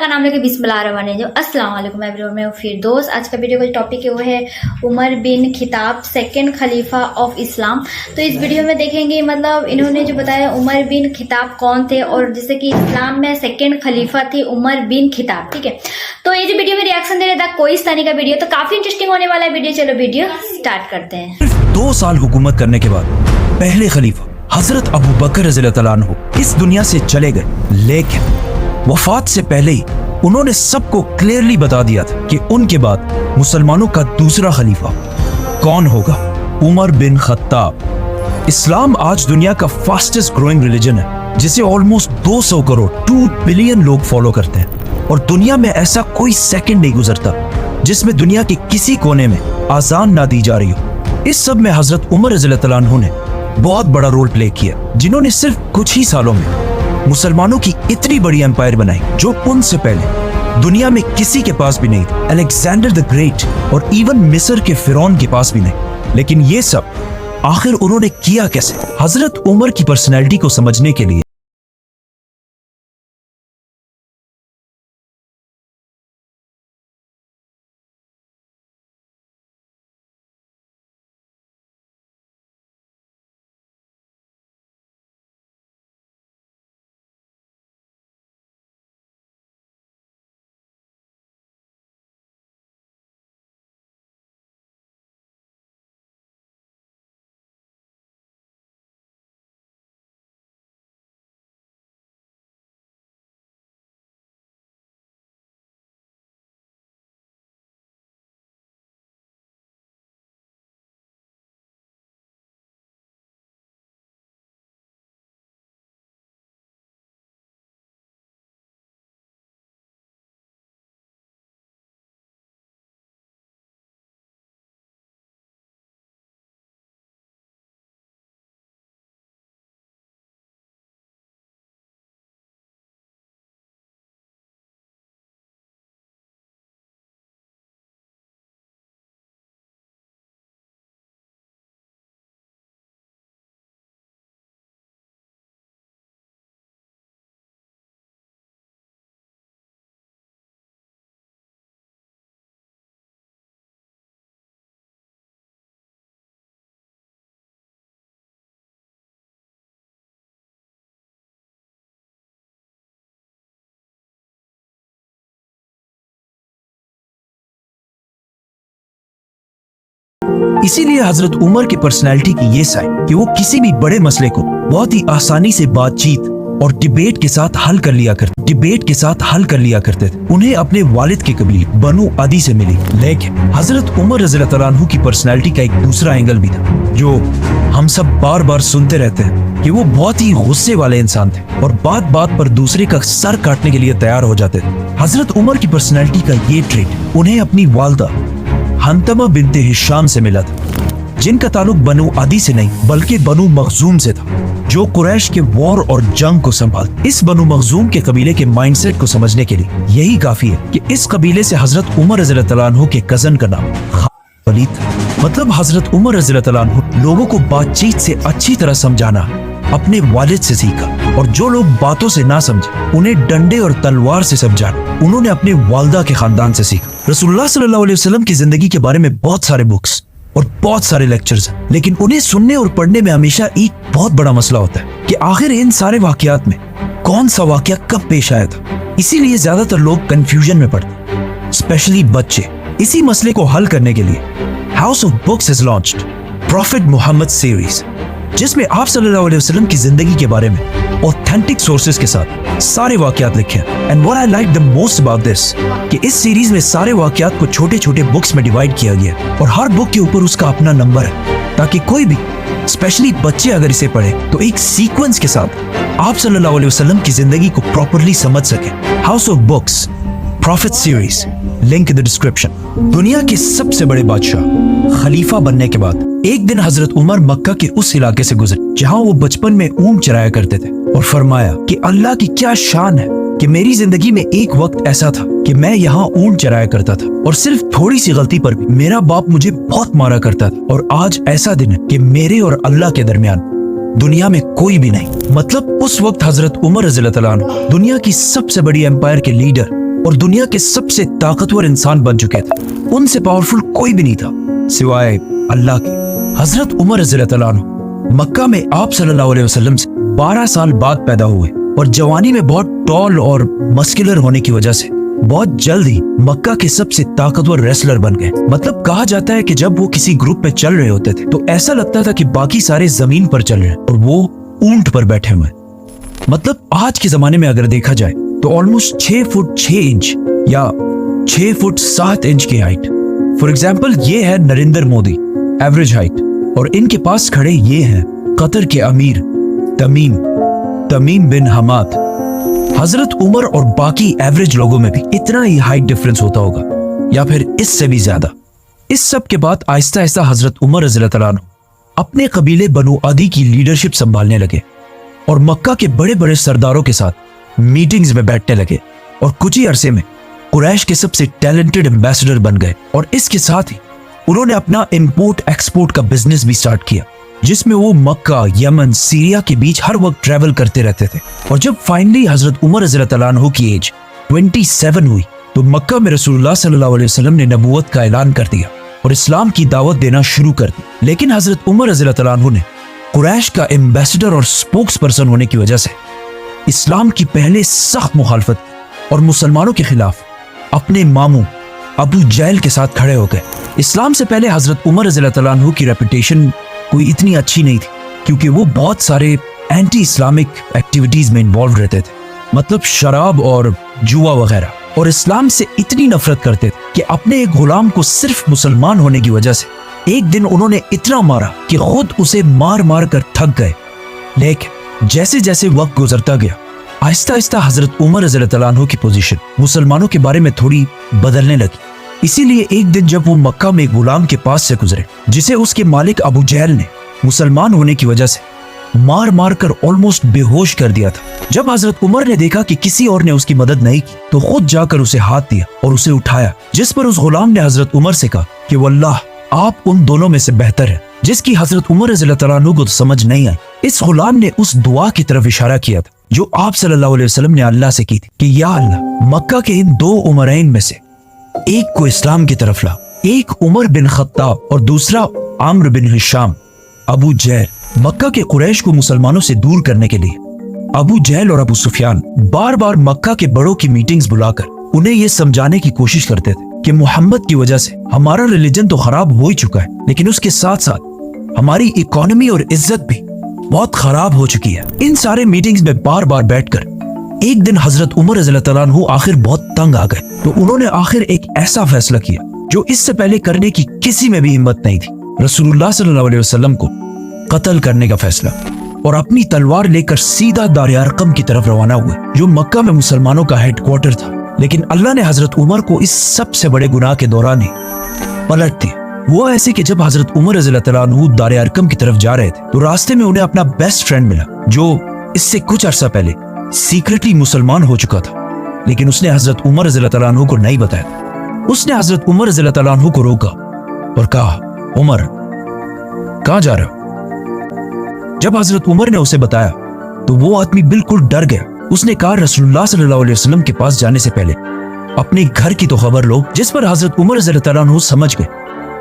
का नाम लेके बिस्मिल्लाहिर्रहमानिर्रहीम। अस्सलाम वालेकुम एवरीवन, मैं हूँ फिरदौस। आज का वीडियो का टॉपिक है वो है उमर बिन खिताब, सेकंड खलीफा ऑफ इस्लाम। तो इस वीडियो में देखेंगे मतलब इन्होंने जो बताया उमर बिन खिताब कौन थे, और जैसे कि इस्लाम में सेकंड खलीफा थे उमर बिन खिताब। ठीक है, तो ये जो वीडियो में रिएक्शन दे रहा था कोइस्तानी का वीडियो, तो काफी इंटरेस्टिंग होने वाला है वीडियो। चलो वीडियो स्टार्ट करते हैं। सिर्फ 2 साल हुकूमत करने के बाद पहले खलीफा हजरत अबू बकर रज़ियल्लाहु अन्हु इस दुनिया से चले गए, लेकिन वफात से पहले ही उन्होंने सबको क्लियरली बता दिया था कि उनके बाद मुसलमानों का दूसरा खलीफा कौन होगा, उमर बिन खत्ताब। इस्लाम आज दुनिया का फास्टेस्ट ग्रोइंग रिलीजन है, जिसे ऑलमोस्ट 200 करोड़ 2 बिलियन लोग फॉलो करते हैं, और दुनिया में ऐसा कोई सेकंड नहीं गुजरता जिसमें दुनिया के किसी कोने में आजान ना दी जा रही हो। इस सब में हजरत उमर रज़ियल्लाहु अन्हु ने बहुत बड़ा रोल प्ले किया, जिन्होंने सिर्फ कुछ ही सालों में मुसलमानों की इतनी बड़ी एम्पायर बनाई जो उनसे पहले दुनिया में किसी के पास भी नहीं थी। अलेक्जेंडर द ग्रेट और इवन मिस्र के फिरौन के पास भी नहीं। लेकिन ये सब आखिर उन्होंने किया कैसे? हजरत उमर की पर्सनैलिटी को समझने के लिए इसीलिए हजरत उमर की पर्सनैलिटी की ये साइड कि वो किसी भी बड़े मसले को बहुत ही आसानी से बातचीत और डिबेट के साथ हल कर लिया करते थे। उन्हें अपने वालिद के कबीले बनु अदी से मिली। लेकिन हजरत उमर रज़ियल्लाहु अन्हु की पर्सनैलिटी का एक दूसरा एंगल भी था, जो हम सब बार बार सुनते रहते हैं कि वो बहुत ही गुस्से वाले इंसान थे और बात बात पर दूसरे का सर काटने के लिए तैयार हो जाते थे। हजरत उमर की पर्सनैलिटी का ये ट्रेट उन्हें अपनी वालदा हंतमा बिनते हिशाम से मिला था, जिनका ताल्लुक बनु अदी से नहीं बल्कि बनु मखजूम से था, जो कुरैश के वॉर और जंग को संभालते। इस बनु मखजूम के कबीले के माइंडसेट को समझने के लिए यही काफी है कि इस कबीले से हजरत उमर रज़ियल्लाहु अन्हु के कजन का नाम वलीद था। मतलब हजरत उमर रज़ियल्लाहु अन्हु लोगों को बातचीत से अच्छी तरह समझाना अपने वालिद से सीखा, और जो लोग बातों से ना समझे उन्हें डंडे और तलवार से समझाना उन्होंने अपने वालदा के खानदान से सीखा। रसूलुल्लाह सल्लल्लाहु अलैहि वसल्लम की जिंदगी के बारे में बहुत सारे बुक्स और बहुत सारे लेक्चर्स हैं, लेकिन उन्हें सुनने और पढ़ने में हमेशा एक बहुत बड़ा मसला होता है कि आखिर इन सारे वाकयात में कौन सा वाकया कब पेश आया था। इसीलिए ज्यादातर लोग कंफ्यूजन में पड़ते, स्पेशली बच्चे। इसी मसले को हल करने के लिए house of books has launched profit Muhammad series, जिसमें आप सल्लल्लाहु अलैहि वसल्लम की जिंदगी के बारे में ऑथेंटिक सोर्सेज के साथ सारे वाकयात लिखे हैं। And what I like the most about this कि इस सीरीज में सारे वाकयात को छोटे छोटे बुक्स में डिवाइड किया गया है, और हर बुक के ऊपर उसका अपना नंबर है, ताकि कोई भी स्पेशली बच्चे अगर इसे पढ़े तो एक सीक्वेंस के साथ आप सल्लल्लाहु अलैहि वसल्लम की जिंदगी को प्रॉपरली समझ सके। House of books profit series, link in the description. दुनिया के सबसे बड़े बादशाह खलीफा बनने के बाद एक दिन हजरत उमर मक्का के उस इलाके से गुजरे जहां वो बचपन में ऊंट चराया करते थे, और फरमाया कि अल्लाह की क्या शान है कि मेरी जिंदगी में एक वक्त ऐसा था कि मैं यहाँ ऊंट चराया करता था, और सिर्फ थोड़ी सी गलती पर भी मेरा बाप मुझे बहुत मारा करता था, और आज ऐसा दिन है कि मेरे और अल्लाह के दरमियान दुनिया में कोई भी नहीं। मतलब उस वक्त हजरत उमर रज़ियल्लाहु अन्हु दुनिया की सबसे बड़ी एम्पायर के लीडर और दुनिया के सबसे ताकतवर इंसान बन चुके थे। उनसे पावरफुल कोई भी नहीं था सिवाय अल्लाह के। हजरत उमर रज़ियल्लाहु ताला अन्हु मक्का में आप सल्लल्लाहु अलैहि वसल्लम से 12 साल बाद पैदा हुए और जवानी में बहुत टॉल और मस्कुलर होने की वजह से बहुत जल्द ही मक्का के सबसे ताकतवर रेसलर बन गए। मतलब कहा जाता है कि जब वो किसी ग्रुप में चल रहे होते थे तो ऐसा लगता था कि बाकी सारे जमीन पर चल रहे हैं और वो ऊंट पर बैठे हुए हैं। मतलब आज के जमाने में अगर देखा जाए तो ऑलमोस्ट 6 फुट 6 इंच या 6 फुट 7 इंच की हाइट। फॉर एग्जाम्पल ये है नरेंद्र मोदी, एवरेज हाइट, और इनके पास खड़े ये हैं कतर के अमीर तमीम बिन हमाद। हजरत उमर और बाकी एवरेज लोगों में भी इतना ही हाइट डिफरेंस होता होगा या फिर इससे भी ज्यादा। इस सब के बाद आहिस्ता आहिस्ता हजरत उमर रज़ियल्लाहु ताला अन्हु अपने कबीले बनु अदी की लीडरशिप संभालने लगे और मक्का के बड़े बड़े सरदारों के साथ मीटिंग्स में बैठने लगे और कुछ ही अरसे में कुरैश के सबसे टैलेंटेड एम्बेसडर बन गए। और इसके साथ ही उन्होंने अपना इंपोर्ट एक्सपोर्ट का बिजनेस भी स्टार्ट किया, जिसमें वो मक्का, यमन, सीरिया के बीच हर वक्त ट्रैवल करते रहते थे। और जब फाइनली हजरत उमर रज़ियल्लाहु ताला अन्हु की एज 27 हुई तो मक्का में रसूलुल्लाह सल्लल्लाहु अलैहि वसल्लम ने नबूवत का ऐलान कर दिया और इस्लाम की दावत देना शुरू कर दी। लेकिन हजरत उमर रज़ियल्लाहु ताला अन्हु ने कुरैश का एम्बेसडर और स्पोक्स पर्सन होने की वजह से इस्लाम की पहले सख्त मुखालफत और मुसलमानों के खिलाफ अपने मामू अबू जहल के साथ खड़े हो गए। इस्लाम से पहले हजरत उमर रज़ियल्लाहु ताला अन्हु की रेपुटेशन कोई इतनी अच्छी नहीं थी क्योंकि वो बहुत सारे एंटी इस्लामिक एक्टिविटीज में इन्वॉल्व रहते थे, मतलब शराब और जुआ वगैरह, और इस्लाम से इतनी नफरत करते थे कि अपने एक गुलाम को सिर्फ मुसलमान होने की वजह से एक दिन उन्होंने इतना मारा कि खुद उसे मार मार कर थक गए। लेकिन जैसे जैसे वक्त गुजरता गया आहिस्ता आहिस्ता हजरत उमर रज़ियल्लाहु ताला अन्हु की पोजीशन मुसलमानों के बारे में थोड़ी बदलने लगी। इसीलिए एक दिन जब वो मक्का में एक गुलाम के पास से गुजरे जिसे उसके मालिक अबू जहल ने मुसलमान होने की वजह से मार मार कर ऑलमोस्ट बेहोश कर दिया था। जब हजरत उमर ने देखा कि किसी और ने उसकी मदद नहीं की तो खुद जाकर उसे हाथ दिया और उसे उठाया, जिस पर उस गुलाम ने हजरत उमर से कहा कि वल्लाह आप उन दोनों में से बेहतर हैं, जिसकी हजरत उमर रज़ियल्लाहु ताला अन्हु को तो समझ नहीं आई। इस गुलाम ने उस दुआ की तरफ इशारा किया था जो आप सल्लल्लाहु अलैहि वसल्लम ने अल्लाह से की थी कि या अल्लाह मक्का के इन 2 उमरैन में से एक को इस्लाम की तरफ ला, एक उमर बिन खत्ताब और दूसरा आम्र बिन हिशाम। अबू जहल मक्का के कुरैश को मुसलमानों से दूर करने के लिए अबू जहल और अबू सुफियान बार बार मक्का के बड़ों की मीटिंग्स बुलाकर उन्हें ये समझाने की कोशिश करते थे कि मोहम्मद की वजह से हमारा रिलीजन तो खराब हो ही चुका है, लेकिन उसके साथ साथ हमारी इकोनॉमी और इज्जत भी बहुत खराब हो चुकी है। इन सारे मीटिंग्स में बार बार बैठकर एक दिन हजरत उमर रज़ियल्लाहु ताला अन्हु आखिर बहुत तंग आ गए तो उन्होंने आखिर एक ऐसा फैसला किया जो इससे पहले करने की किसी में भी हिम्मत नहीं थी। रसूलुल्लाह सल्लल्लाहु अलैहि वसल्लम को कत्ल करने का फैसला, और अपनी तलवार लेकर सीधा दार अरकम की तरफ रवाना हुए जो मक्का में मुसलमानों का हेडक्वार्टर था। लेकिन अल्लाह ने हजरत उमर को इस सबसे बड़े गुनाह के दौरान ही पलट दिया। वो ऐसे कि जब हजरत उमर रज़ियल्लाहु ताला अन्हु दार अरकम की तरफ जा रहे थे तो रास्ते में उन्हें अपना बेस्ट फ्रेंड मिला जो इससे कुछ अरसा पहले सीक्रेटली मुसलमान हो चुका था, लेकिन उसने हजरत उमर रज़ियल्लाहु ताला अन्हु को नहीं बताया। उसने हजरत उमर रज़ियल्लाहु ताला अन्हु को रोका और कहा, उमर कहाँ जा रहे हो? जब हजरत उमर ने उसे बताया तो वो आदमी बिल्कुल डर गया। उसने कहा, रसूलुल्लाह सल्लल्लाहु अलैहि वसल्लम के पास जाने से पहले अपने घर की तो खबर लो, जिस पर हजरत उमर रज़ियल्लाहु ताला अन्हु समझ गए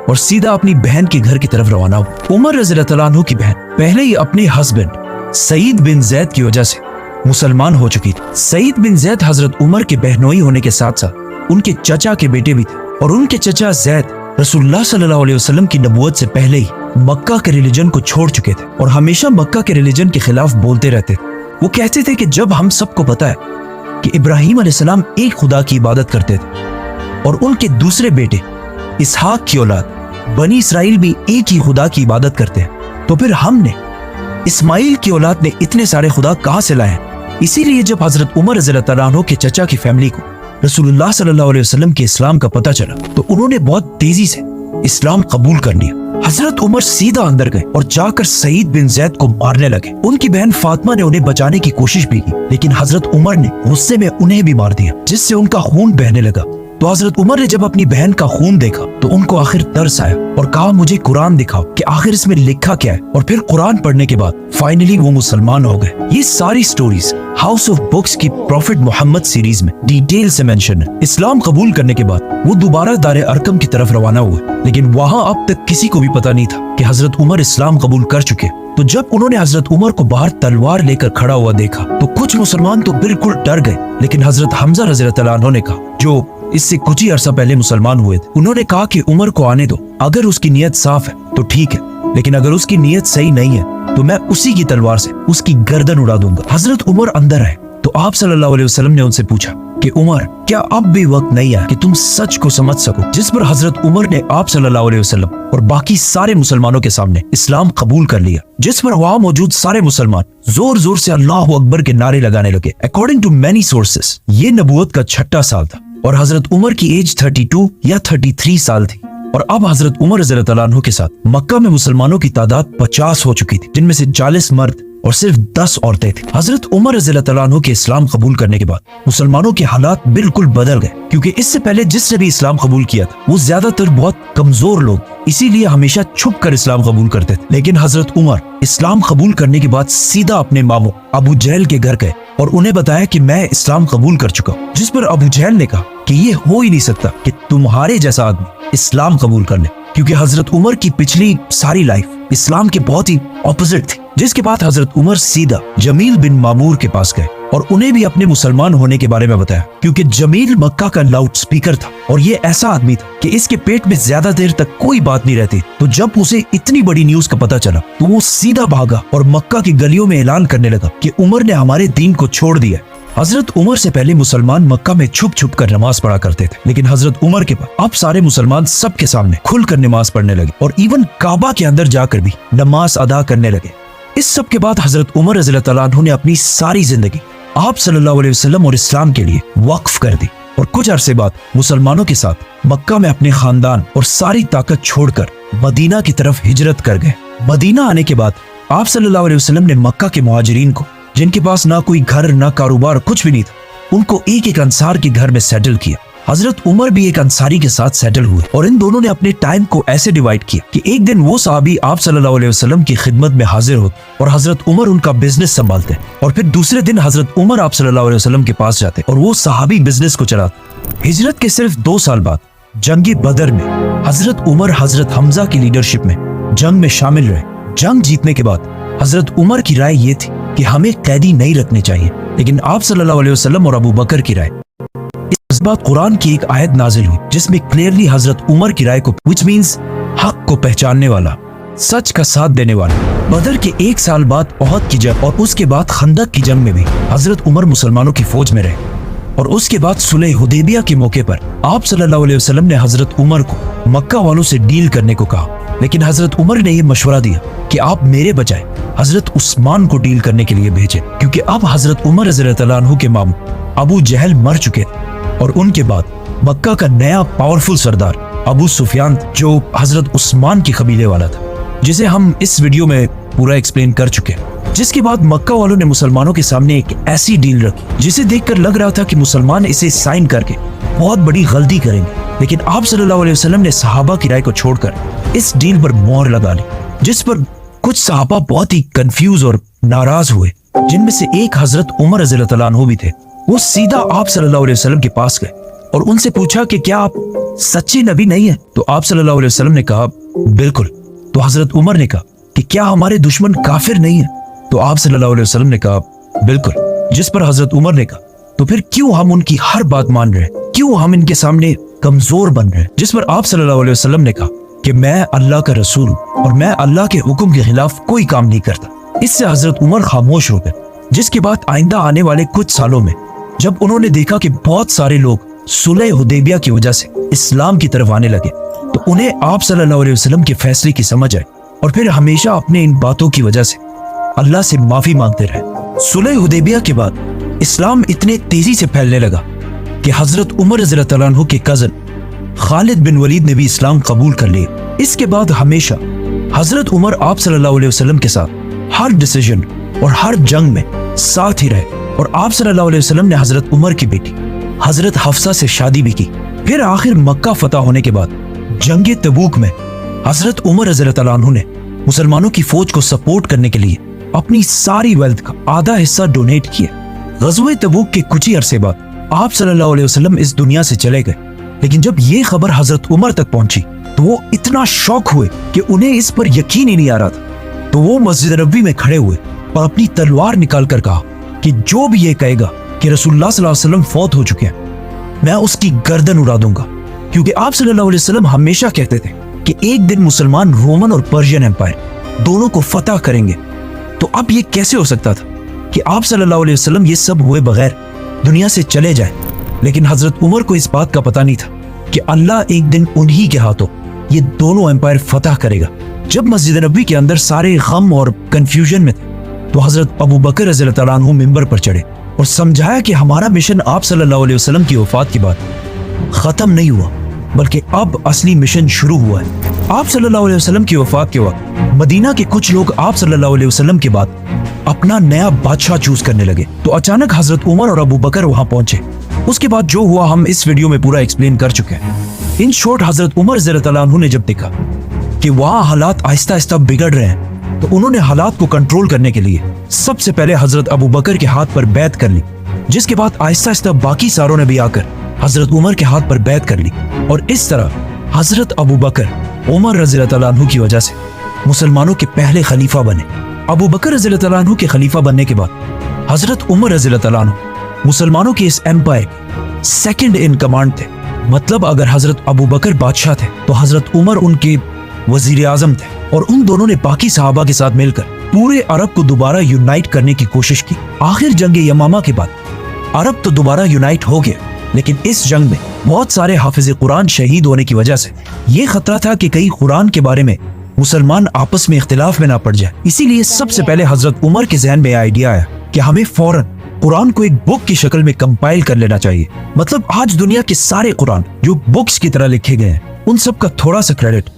और सीधा अपनी बहन के घर की तरफ रवाना हुए। उमर रज़ियल्लाहु ताला अन्हु की बहन पहले ही अपने हस्बैंड सईद बिन जैद की वजह से मुसलमान हो चुकी थी। सईद बिन जैद हजरत उमर के बहनोई होने के साथ साथ उनके चचा के बेटे भी थे, और उनके चचा जैद रसूलुल्लाह सल्लल्लाहु अलैहि वसल्लम की नबूवत से पहले ही मक्का के रिलीजन को छोड़ चुके थे और हमेशा मक्का के रिलीजन के खिलाफ बोलते रहते थे। वो कहते थे कि जब हम सबको पता है कि इब्राहिम अलैहिस्सलाम एक खुदा की इबादत करते थे और उनके दूसरे बेटे इसहाक की औलाद बनी इसराइल भी एक ही खुदा की इबादत करते हैं, तो फिर हमने इस्माइल की औलाद ने इतने सारे खुदा कहाँ से लाए हैं? इसीलिए जब हजरत उमर रज़ियल्लाहु ताला अन्हु के चचा की फैमिली को रसूलुल्लाह सल्लल्लाहु अलैहि वसल्लम के इस्लाम का पता चला तो उन्होंने बहुत तेजी से इस्लाम कबूल कर लिया। हजरत उमर सीधा अंदर गए और जाकर सईद बिन जैद को मारने लगे। उनकी बहन फातिमा ने उन्हें बचाने की कोशिश भी की, लेकिन हजरत उमर ने गुस्से में उन्हें भी मार दिया, जिससे उनका खून बहने लगा तो हजरत उमर ने जब अपनी बहन का खून देखा तो उनको आखिर तरस आया और कहा मुझे कुरान दिखाओ कि आखिर इसमें लिखा क्या है। और फिर कुरान पढ़ने के बाद फाइनली वो मुसलमान हो गए। ये सारी स्टोरीज हाउस ऑफ बुक्स की प्रॉफिट मोहम्मद सीरीज में डिटेल से मेंशन है। इस्लाम कबूल करने के बाद वो दोबारा दारे अरकम की तरफ रवाना हुए, लेकिन वहाँ अब तक किसी को भी पता नहीं था कि हजरत उमर इस्लाम कबूल कर चुके। तो जब उन्होंने हजरत उमर को बाहर तलवार लेकर खड़ा हुआ देखा तो कुछ मुसलमान तो बिल्कुल डर गए, लेकिन हजरत हमजा रज़ियल्लाहु अन्हु ने कहा, जो इससे कुछ ही अरसा पहले मुसलमान हुए थे, उन्होंने कहा कि उमर को आने दो, अगर उसकी नीयत साफ है तो ठीक है, लेकिन अगर उसकी नीयत सही नहीं है तो मैं उसी की तलवार से उसकी गर्दन उड़ा दूंगा। हजरत उमर अंदर आए तो आप सल्लल्लाहु अलैहि वसल्लम ने उनसे पूछा कि उमर, क्या अब भी वक्त नहीं आया कि तुम सच को समझ सको? जिस पर हजरत उमर ने आप सल्लल्लाहु अलैहि वसल्लम और बाकी सारे मुसलमानों के सामने इस्लाम कबूल कर लिया, जिस पर वहां मौजूद सारे मुसलमान जोर जोर से अल्लाह अकबर के नारे लगाने लगे। अकॉर्डिंग टू मैनी सोर्सेस ये नबूवत का 6वां साल था और हजरत उमर की एज 32 या 33 साल थी। और अब हजरत उमर रज़ियल्लाहु अन्हु के साथ मक्का में मुसलमानों की तादाद 50 हो चुकी थी, जिनमें से 40 मर्द और सिर्फ 10 औरतें थी। हजरत उमर रज़ियल्लाहु अन्हु के इस्लाम कबूल करने के बाद मुसलमानों के हालात बिल्कुल बदल गए, क्योंकि इससे पहले जिसने भी इस्लाम कबूल किया था वो ज्यादातर बहुत कमजोर लोग, इसीलिए हमेशा छुप कर इस्लाम कबूल करते थे। लेकिन हजरत उमर इस्लाम कबूल करने के बाद सीधा अपने मामू अबू जहल के घर गए और उन्हें बताया कि मैं इस्लाम कबूल कर चुका हूँ, जिस पर अबू जहल ने कहा कि ये हो ही नहीं सकता कि तुम्हारे जैसा आदमी इस्लाम कबूल कर ले, क्योंकि हजरत उमर की पिछली सारी लाइफ इस्लाम के बहुत ही ऑपोजिट थी। जिसके बाद हजरत उमर सीधा जमील बिन मामूर के पास गए और उन्हें भी अपने मुसलमान होने के बारे में बताया, क्योंकि जमील मक्का का लाउड स्पीकर था और ये ऐसा आदमी था कि इसके पेट में ज्यादा देर तक कोई बात नहीं रहती। तो जब उसे इतनी बड़ी न्यूज का पता चला तो वो सीधा भागा और मक्का की गलियों में ऐलान करने लगा कि उमर ने हमारे दीन को छोड़ दिया। हजरत उमर से पहले मुसलमान मक्का में छुप छुप कर नमाज पढ़ा करते थे, लेकिन हजरत उमर के बाद अब सारे मुसलमान सबके सामने खुलकर नमाज पढ़ने लगे और इवन काबा के अंदर जाकर भी नमाज अदा करने लगे। इस सब के बाद हजरत उमर रज़ियल्लाहु अन्हु ने अपनी सारी जिंदगी आप सल्लल्लाहु अलैहि वसल्लम और इस्लाम के लिए वक्फ कर दी और कुछ अरसे बाद मुसलमानों के साथ मक्का में अपने खानदान और सारी ताकत छोड़कर मदीना की तरफ हिजरत कर गए। मदीना आने के बाद आप सल्लल्लाहु अलैहि वसल्लम ने मक्का के मुहाजिरीन को, जिनके पास ना कोई घर ना कारोबार कुछ भी नहीं था, उनको एक एक अंसार के घर में सेटल किया। हजरत उमर भी एक अंसारी के साथ सेटल हुए और इन दोनों ने अपने टाइम को ऐसे डिवाइड किया कि एक दिन वो सहाबी आप सल्लल्लाहु अलैहि वसल्लम की खिदमत में हाजिर होते और हजरत उमर उनका बिजनेस संभालते, और फिर दूसरे दिन हजरत उमर आप सल्लल्लाहु अलैहि वसल्लम के पास जाते और वो सहाबी बिजनेस को चलाते। हिजरत के सिर्फ 2 साल बाद जंगी बदर में हजरत उमर हजरत हमजा की लीडरशिप में जंग में शामिल रहे। जंग जीतने के बाद हजरत उमर की राय ये थी कि हमें कैदी नहीं रखने चाहिए, लेकिन आप सल्लल्लाहु अलैहि वसल्लम और अबू बकर की राय, इस बात कुरान की एक आयत नाजिल हुई जिसमें क्लियरली हजरत उमर की राय को, व्हिच मींस हक को पहचानने वाला, सच का साथ देने वाला। बदर के 1 साल बाद ओहद की जंग और उसके बाद खंदक की जंग में भी हजरत उमर मुसलमानों की फौज में रहे और उसके बाद सुलह हुदैबिया के मौके पर आप सल्लल्लाहु अलैहि वसल्लम ने हजरत उमर को मक्का वालों से डील करने को कहा, लेकिन हजरत उमर ने यह मशवरा दिया कि आप मेरे बजाय हजरत उस्मान को डील करने के लिए भेजें, क्योंकि अब हजरत उमर रज़ियल्लाहु अन्हु के मामू अबू जहल मर चुके थे और उनके बाद मक्का का नया पावरफुल सरदार अबू सुफियान, जो हजरत उस्मान की कबीले वाला था, जिसे हम इस वीडियो में पूरा एक्सप्लेन कर चुके हैं। जिसके बाद मक्का वालों ने मुसलमानों के सामने एक ऐसी डील रखी जिसे देखकर लग रहा था कि मुसलमान इसे साइन करके बहुत बड़ी गलती करेंगे, लेकिन आप सल्लल्लाहु अलैहि वसल्लम ने सहाबा की राय को छोड़कर इस डील पर मोहर लगा ली, जिस पर कुछ सहाबा बहुत ही कंफ्यूज और नाराज हुए, जिनमें से एक हजरत उमर रज़ियल्लाहु अन्हु भी थे। वो सीधा आप सल्लल्लाहु अलैहि वसल्लम के पास गए और उनसे पूछा कि क्या आप सच्चे नबी नहीं है? तो आप सल्लल्लाहु अलैहि वसल्लम ने कहा बिल्कुल। तो हजरत उमर ने कहा कि क्या हमारे दुश्मन काफिर नहीं है? तो आप सल्लल्लाहु अलैहि वसल्लम ने कहा बिल्कुल। जिस पर हजरत उमर ने कहा तो फिर क्यों हम उनकी हर बात मान रहे हैं, क्यों हम इनके सामने कमजोर बन रहे हैं? जिस पर आप सल्लल्लाहु अलैहि वसल्लम ने कहा कि मैं अल्लाह का रसूल हूं और मैं अल्लाह के हुक्म के खिलाफ कोई काम नहीं करता। इससे हजरत उमर खामोश हो गए। जिसके बाद आइंदा आने वाले कुछ सालों में जब उन्होंने देखा कि बहुत सारे लोग सुलह हुदैबिया की वजह से इस्लाम की तरफ आने लगे, तो उन्हें आप सल्लल्लाहु अलैहि वसल्लम के फैसले की समझ आई और फिर हमेशा अपने इन बातों की वजह से अल्लाह से माफी मांगते रहे। सुलह हुदैबिया के बाद इस्लाम इतने तेजी से फैलने लगा कि हजरत उमर रज़ियल्लाहु अन्हु के कजन खालिद बिन वलीद ने भी इस्लाम कबूल कर लिया। इसके बाद हमेशा हजरत उमर आप सल्लल्लाहु अलैहि वसल्लम के साथ हर डिसीजन और हर जंग में साथ ही रहे और आप सल्लल्लाहु अलैहि वसल्लम ने हजरत उमर की बेटी हजरत हफ्सा से शादी भी की। پھر آخر مکہ فتح ہونے کے بعد جنگ تبوک میں حضرت عمر رضی اللہ تعالیٰ عنہ نے مسلمانوں کی فوج کو سپورٹ کرنے کے لیے اپنی ساری ویلتھ کا آدھا حصہ ڈونیٹ کیا۔ غزوہ تبوک کے کچھ ہی عرصے بعد آپ صلی اللہ علیہ وسلم اس دنیا سے چلے گئے، لیکن جب یہ خبر حضرت عمر تک پہنچی تو وہ اتنا شوق ہوئے کہ انہیں اس پر یقین ہی نہیں آ رہا تھا۔ تو وہ مسجد نبوی میں کھڑے ہوئے اور اپنی تلوار نکال کر کہا کہ جو بھی یہ کہے گا کہ رسول اللہ صلی اللہ علیہ وسلم فوت ہو چکے ہیں، میں اس کی گردن اڑا دوں گا، کیونکہ آپ صلی اللہ علیہ وسلم ہمیشہ کہتے تھے کہ ایک دن مسلمان رومن اور پرشین امپائر دونوں کو فتح کریں گے۔ تو اب یہ کیسے ہو سکتا تھا کہ آپ صلی اللہ علیہ وسلم یہ سب ہوئے بغیر دنیا سے چلے جائیں؟ لیکن حضرت عمر کو اس بات کا پتہ نہیں تھا کہ اللہ ایک دن انہی کے ہاتھوں یہ دونوں امپائر فتح کرے گا۔ جب مسجد نبوی کے اندر سارے غم اور کنفیوژن میں تھے تو حضرت ابو بکر رضی اللہ تعالیٰ عنہ ممبر پر چڑھے اور سمجھایا کہ ہمارا مشن آپ صلی اللہ علیہ وسلم کی وفات کے بعد ختم نہیں ہوا، بلکہ اب اصلی مشن شروع ہوا ہے۔ آپ صلی اللہ علیہ وسلم کی وفات کے وقت مدینہ کے کچھ لوگ آپ صلی اللہ علیہ وسلم کے بعد اپنا نیا بادشاہ چوز کرنے لگے، تو اچانک حضرت عمر اور ابو بکر وہاں پہنچے۔ اس کے بعد جو ہوا ہم اس ویڈیو میں پورا ایکسپلین کر چکے ہیں۔ ان شارٹ حضرت عمر رضی اللہ تعالیٰ عنہ نے جب دیکھا کہ وہاں حالات آہستہ آہستہ بگڑ رہے ہیں تو انہوں نے حالات کو کنٹرول کرنے کے لیے سب سے پہلے حضرت ابو بکر کے ہاتھ پر بیعت کر لی، جس کے بعد آہستہ آہستہ باقی ساروں نے بھی آ کر حضرت عمر کے ہاتھ پر بیعت کر لی، اور اس طرح حضرت ابو بکر عمر رضی اللہ تعالیٰ عنہ کی وجہ سے مسلمانوں کے پہلے خلیفہ بنے۔ ابو بکر رضی اللہ تعالیٰ عنہ کے خلیفہ بننے کے بعد حضرت عمر رضی اللہ تعالیٰ عنہ مسلمانوں کے اس ایمپائر سیکنڈ ان کمانڈ تھے۔ مطلب اگر حضرت ابو بکر بادشاہ تھے تو حضرت عمر ان کے وزیر اعظم تھے، اور ان دونوں نے باقی صحابہ کے ساتھ مل کر پورے عرب کو دوبارہ یونائٹ کرنے کی کوشش کی۔ آخر جنگ یمامہ کے بعد عرب تو دوبارہ یونائٹ ہو گیا، لیکن اس جنگ میں بہت سارے حافظ قرآن شہید ہونے کی وجہ سے یہ خطرہ تھا کہ کئی قرآن کے بارے میں مسلمان آپس میں اختلاف میں نہ پڑ جائے۔ اسی لیے سب سے پہلے حضرت عمر کے ذہن میں آئیڈیا آیا کہ ہمیں فوراً قرآن کو ایک بک کی شکل میں کمپائل کر لینا چاہیے۔ مطلب آج دنیا کے سارے قرآن جو بکس کی طرح لکھے گئے ہیں، ان سب کا تھوڑا سا کریڈٹ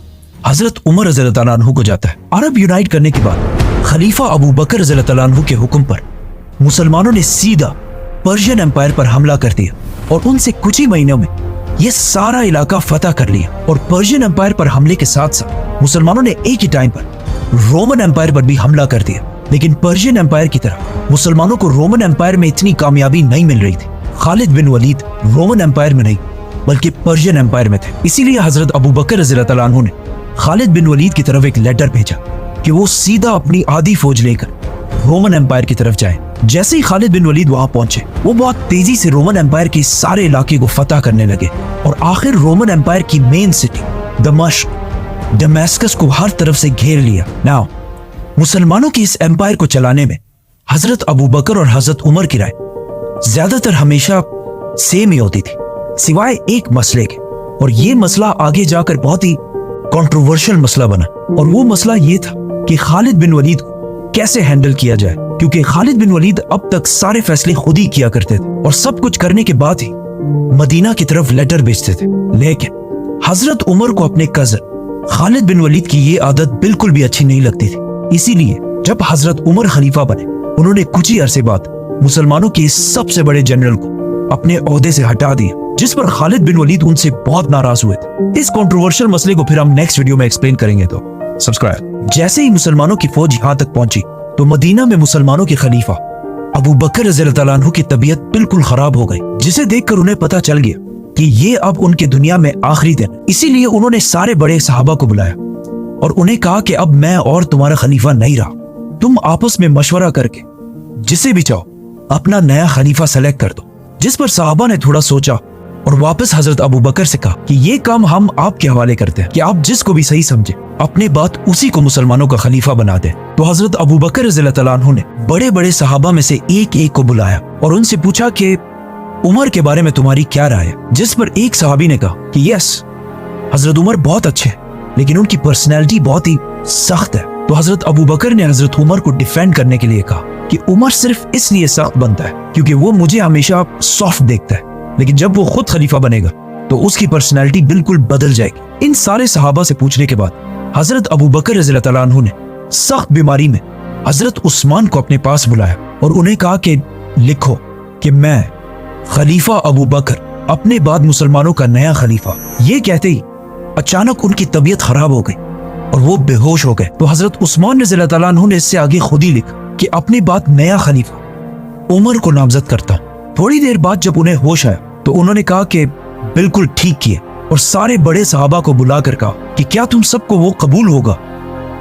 حضرت عمر رضی اللہ تعالیٰ عنہ کو جاتا ہے۔ عرب یونائٹ کرنے کے بعد خلیفہ ابو بکر رضی اللہ تعالیٰ عنہ کے حکم پر مسلمانوں نے سیدھا پرشین امپائر پر حملہ کر دیا، اور ان سے کچھ ہی مہینوں میں یہ سارا علاقہ فتح کر لیا۔ اور پرشین امپائر پر حملے کے ساتھ ساتھ مسلمانوں نے ایک ہی ٹائم پر رومن امپائر پر بھی حملہ کر دیا، لیکن پرشین امپائر کی طرح مسلمانوں کو رومن امپائر میں اتنی کامیابی نہیں مل رہی تھی۔ خالد بن ولید رومن امپائر میں نہیں بلکہ پرشین امپائر میں تھے، اسی لیے حضرت ابو بکر رضی اللہ تعالیٰ عنہ نے خالد بن ولید کی طرف ایک لیٹر بھیجا کہ وہ سیدھا اپنی آدھی فوج لے کر رومن امپائر کی طرف جائیں۔ جیسے ہی خالد بن ولید وہاں پہنچے، وہ بہت تیزی سے رومن امپائر کے سارے علاقے کو فتح کرنے لگے، اور آخر رومن امپائر کی مین سٹی دمشق ڈمیسکس کو ہر طرف سے گھیر لیا۔ ناؤ مسلمانوں کی اس امپائر کو چلانے میں حضرت ابو بکر اور حضرت عمر کی رائے زیادہ تر ہمیشہ سیم ہی ہوتی تھی، سوائے ایک مسئلے کے، اور یہ مسئلہ آگے جا کر بہت ہی کنٹروورشل مسئلہ بنا، اور وہ مسئلہ یہ تھا کہ خالد بن ولید کو کیسے ہینڈل کیا جائے، کیونکہ خالد بن ولید اب تک سارے فیصلے خود ہی کیا کرتے تھے، اور سب کچھ کرنے کے بعد ہی مدینہ کی طرف لیٹر بھیجتے تھے۔ لیکن حضرت عمر کو اپنے کزن خالد بن ولید کی یہ عادت بالکل بھی اچھی نہیں لگتی تھی، اسی لیے جب حضرت عمر خلیفہ بنے، انہوں نے کچھ ہی عرصے بعد مسلمانوں کے اس سب سے بڑے جنرل کو اپنے عہدے سے ہٹا دیا، جس پر خالد بن ولید ان سے بہت ناراض ہوئے تھے۔ اس کنٹروورشل مسئلے کو پھر ہم نیکسٹ ویڈیو میں ایکسپلین کریں گے، تو سبسکرائب۔ جیسے ہی مسلمانوں کی فوج یہاں تک پہنچی تو مدینہ میں مسلمانوں کے خلیفہ ابو بکر رضی اللہ تعالیٰ عنہ کی طبیعت بالکل خراب ہو گئی، جسے دیکھ کر انہیں پتا چل گیا کہ یہ اب ان کے دنیا میں آخری دن۔ اسی لیے انہوں نے سارے بڑے صحابہ کو بلایا اور انہیں کہا کہ اب میں اور تمہارا خلیفہ نہیں رہا، تم آپس میں مشورہ کر کے جسے بھی چاہو اپنا نیا خلیفہ سلیکٹ کر دو۔ جس پر صحابہ نے تھوڑا سوچا اور واپس حضرت ابو بکر سے کہا کہ یہ کام ہم آپ کے حوالے کرتے ہیں، کہ آپ جس کو بھی صحیح سمجھے اپنے بات اسی کو مسلمانوں کا خلیفہ بنا دیں۔ تو حضرت ابو بکر رضی اللہ تعالیٰ عنہ نے بڑے بڑے صحابہ میں سے ایک ایک کو بلایا اور ان سے پوچھا کہ عمر کے بارے میں تمہاری کیا رائے ہے؟ جس پر ایک صحابی نے کہا کہ یس، حضرت عمر بہت اچھے ہیں لیکن ان کی پرسنالٹی بہت ہی سخت ہے۔ تو حضرت ابو بکر نے حضرت عمر کو ڈیفینڈ کرنے کے لیے کہا کہ عمر صرف اس لیے سخت بنتا ہے کیونکہ وہ مجھے ہمیشہ سافٹ دیکھتا ہے، لیکن جب وہ خود خلیفہ بنے گا تو اس کی پرسنالٹی بالکل بدل جائے گی۔ ان سارے صحابہ سے پوچھنے کے بعد حضرت ابو بکر رضی اللہ تعالیٰ عنہ نے سخت بیماری میں حضرت عثمان کو اپنے پاس بلایا اور انہیں کہا کہ لکھو کہ میں خلیفہ ابو بکر अपने बाद मुसलमानों का नया खलीफा। ये कहते ही अचानक उनकी तबीयत खराब हो गई और वो बेहोश हो गए। तो हजरत उस्मान रज़ियल्लाहु तआला अन्हु ने इससे आगे खुद ही लिखा कि अपने बाद नया खलीफा उमर को नामजद करता हूं। थोड़ी देर बाद जब उन्हें होश आया तो उन्होंने कहा कि बिल्कुल ठीक किए, और सारे बड़े सहाबा को बुलाकर कहा कि क्या तुम सबको वो कबूल होगा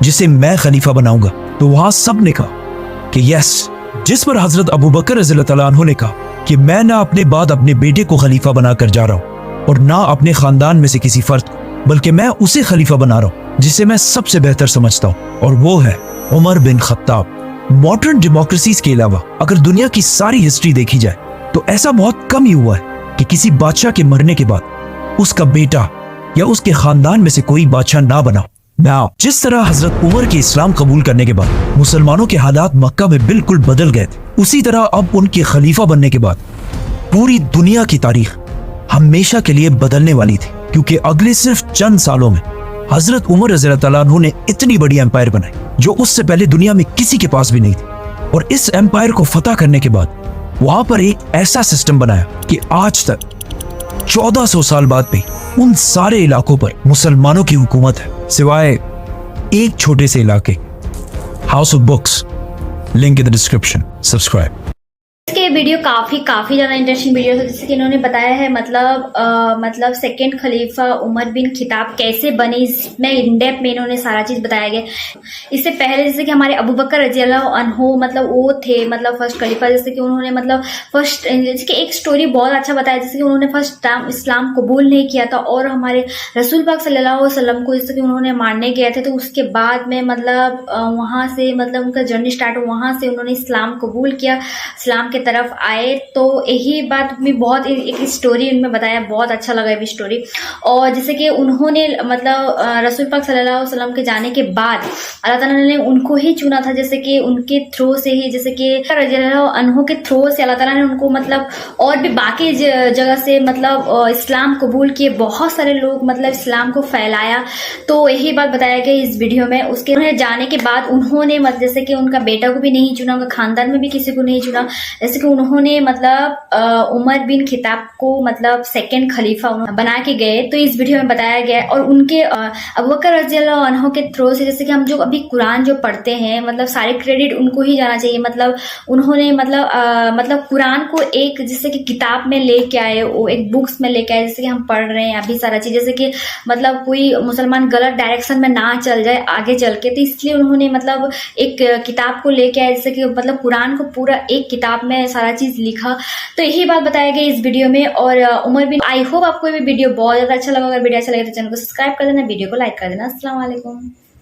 जिसे मैं खलीफा बनाऊंगा। तो वहां सब ने कहा कि यस, जिस पर हजरत अबू बकर रज़ियल्लाहु तआला अन्हु ने कहा कि मैं ना अपने बाद अपने बेटे को खलीफा बनाकर जा रहा हूं और ना अपने खानदान में से किसी फर्द को, बल्कि मैं उसे खलीफा बना रहा हूं जिसे मैं सबसे बेहतर समझता हूं, और वो है Umar bin Khattab. Modern democracies के अलावा अगर दुनिया की सारी हिस्ट्री देखी जाए तो ऐसा बहुत कम ही हुआ है कि किसी बादशाह के मरने के बाद उसका बेटा या उसके खानदान में से कोई बादशाह ना बना। नाउ जिस तरह हजरत उमर के इस्लाम कबूल करने के बाद मुसलमानों के हालात मक्का में बिल्कुल बदल गए थे, उसी तरह अब उनके खलीफा बनने के बाद पूरी दुनिया की तारीख हमेशा के लिए बदलने वाली थी, क्योंकि अगले सिर्फ चंद सालों में हजरत उमर रज़ियल्लाहु तआला अन्हु ने इतनी बड़ी एम्पायर बनाई जो उससे पहले दुनिया में किसी के पास भी नहीं थी। और इस एम्पायर को फतह करने के बाद वहां पर एक ऐसा सिस्टम बनाया कि आज तक 1400 साल बाद भी उन सारे इलाकों पर मुसलमानों की हुकूमत है, सिवाय एक छोटे से इलाके house of books. Link in the description. Subscribe. इसके वीडियो काफी ज्यादा इंटरेस्टिंग वीडियो है, जैसे कि इन्होंने बताया है मतलब सेकंड खलीफा उमर बिन खिताब कैसे बने, इसमें इन डेप्थ में इन्होंने सारा चीज बताया गया। इससे पहले जैसे कि हमारे अबू बकर रज़ियल्लाहु अन्हु मतलब वो थे मतलब फर्स्ट खलीफा, जैसे कि उन्होंने मतलब फर्स्ट जैसे कि एक स्टोरी बहुत अच्छा बताया, जैसे कि उन्होंने फर्स्ट टाइम इस्लाम कबूल नहीं किया था और हमारे रसूल पाक सल्लल्लाहु अलैहि वसल्लम को जैसे कि उन्होंने मारने गए थे, तो उसके बाद में मतलब वहां से मतलब उनका जर्नी स्टार्ट हो, वहां से उन्होंने इस्लाम कबूल किया, इस्लाम के तरफ आए। तो यही बात भी बहुत एक स्टोरी उनमें बताया, बहुत अच्छा लगा ये स्टोरी। और जैसे कि उन्होंने मतलब रसूल पाक सल्लल्लाहु अलैहि वसल्लम के जाने के बाद अल्लाह ताला ने उनको ही चुना था, जैसे कि उनके थ्रू से ही, जैसे कि रज़ियल्लाहु अन्हु के थ्रू से अल्लाह ताला ने उनको मतलब और भी बाकी जगह से मतलब इस्लाम कबूल किए, बहुत सारे लोग मतलब इस्लाम को फैलाया। तो यही बात बताया गया इस वीडियो में। उसके उन्हें जाने के बाद उन्होंने मतलब जैसे कि उनका बेटा को भी नहीं चुना, उनका खानदान में भी किसी को नहीं चुना, जैसे कि उन्होंने मतलब उमर बिन खिताब को मतलब सेकंड खलीफा बना के गए। तो इस वीडियो में बताया गया। और उनके अबू बकर रज़ियल्लाहु अन्हु के थ्रू से, जैसे कि हम जो अभी कुरान जो पढ़ते हैं मतलब सारे क्रेडिट उनको ही जाना चाहिए। मतलब उन्होंने मतलब कुरान को एक जैसे कि किताब में लेके आए, वो एक बुक्स में लेके आए, जैसे कि हम पढ़ रहे हैं अभी सारा चीज, जैसे कि मतलब कोई मुसलमान गलत डायरेक्शन में ना चल जाए आगे चल के। तो इसलिए उन्होंने मतलब एक किताब को लेके आए, जैसे कि मतलब कुरान को पूरा एक किताब में सारा चीज लिखा। तो यही बात बताया गया इस वीडियो में। और उमर बिन, आई होप आपको ये वीडियो बहुत ज्यादा अच्छा लगा। अगर वीडियो अच्छा लगे तो चैनल को सब्सक्राइब कर देना, वीडियो को लाइक कर देना। अस्सलाम वालेकुम।